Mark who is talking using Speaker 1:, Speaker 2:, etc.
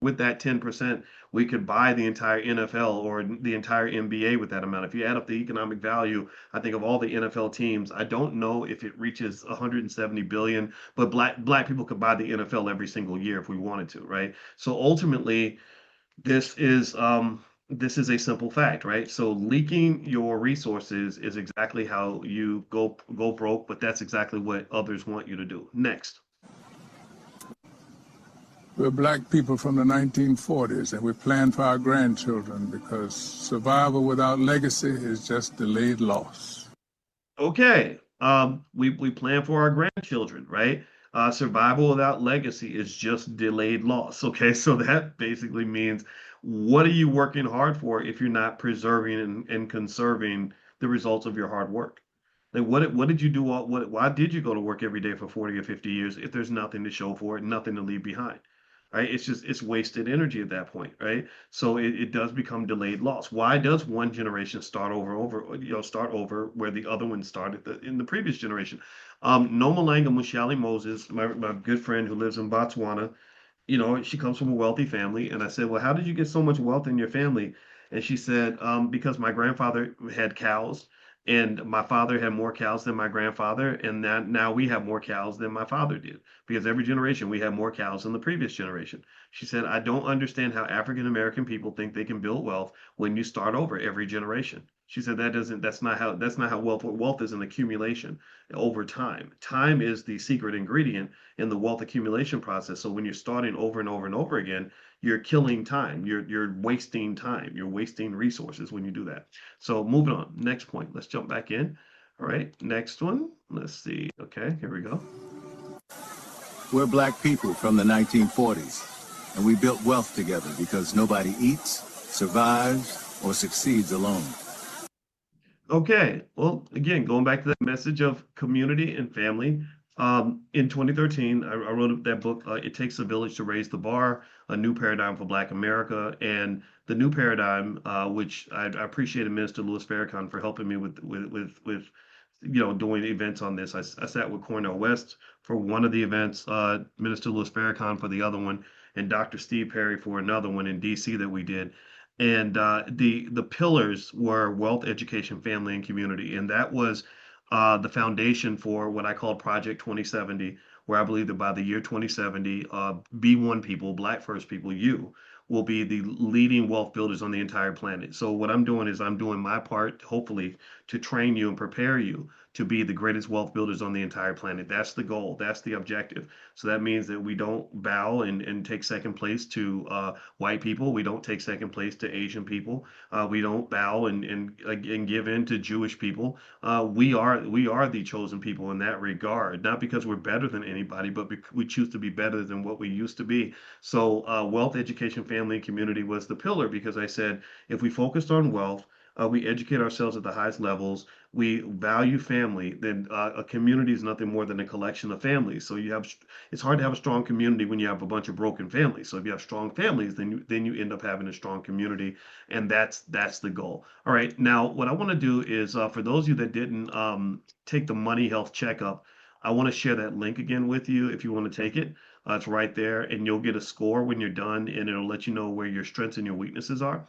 Speaker 1: with that 10%, we could buy the entire NFL or the entire NBA with that amount. If you add up the economic value, I think of all the NFL teams, I don't know if it reaches 170 billion, but black people could buy the NFL every single year if we wanted to, right? So ultimately, this is this is a simple fact, right? So leaking your resources is exactly how you go broke, but that's exactly what others want you to do. Next.
Speaker 2: We're black people from the 1940s, and we plan for our grandchildren because survival without legacy is just delayed loss.
Speaker 1: Okay. We plan for our grandchildren, right? Survival without legacy is just delayed loss. Okay, so that basically means what are you working hard for if you're not preserving and conserving the results of your hard work? Like what did you do all what why did you go to work every day for 40 or 50 years if there's nothing to show for it, nothing to leave behind? Right? It's just it's wasted energy at that point, right? So it does become delayed loss. Why does one generation start over where the other one started in the previous generation? Nomalanga Mushali Moses, my good friend who lives in Botswana, she comes from a wealthy family. And I said, well, how did you get so much wealth in your family? And she said, because my grandfather had cows, and my father had more cows than my grandfather, and now we have more cows than my father did, because every generation we have more cows than the previous generation. She said, I don't understand how African American people think they can build wealth when you start over every generation. She said that's not how wealth is an accumulation over time. Time is the secret ingredient in the wealth accumulation process. So when you're starting over and over and over again, you're killing time. You're wasting time. You're wasting resources when you do that. So moving on. Next point. Let's jump back in. All right. Next one. Let's see. Okay, here we go.
Speaker 3: We're black people from the 1940s, and we built wealth together because nobody eats, survives, or succeeds alone.
Speaker 1: Okay. Well, again, going back to that message of community and family. In 2013, I wrote that book, It Takes a Village to Raise the Bar, A New Paradigm for Black America. And the new paradigm, which I appreciated Minister Louis Farrakhan for helping me with doing events on this. I sat with Cornel West for one of the events, Minister Louis Farrakhan for the other one, and Dr. Steve Perry for another one in DC that we did. And the pillars were wealth, education, family, and community, and that was the foundation for what I call Project 2070, where I believe that by the year 2070, B1 people, Black First people, you will be the leading wealth builders on the entire planet. So what I'm doing is I'm doing my part, hopefully, to train you and prepare you to be the greatest wealth builders on the entire planet. That's the goal. That's the objective. So that means that we don't bow and take second place to white people. We don't take second place to Asian people. We don't bow and give in to Jewish people. We are the chosen people in that regard, not because we're better than anybody, but we choose to be better than what we used to be. So wealth, education, family, and community was the pillar because I said if we focused on wealth, we educate ourselves at the highest levels, we value family, then a community is nothing more than a collection of families. So it's hard to have a strong community when you have a bunch of broken families. So if you have strong families, then you end up having a strong community, and that's the goal. All right, now what I want to do is for those of you that didn't take the Money Health Checkup, I want to share that link again with you if you want to take it. It's right there, and you'll get a score when you're done, and it'll let you know where your strengths and your weaknesses are.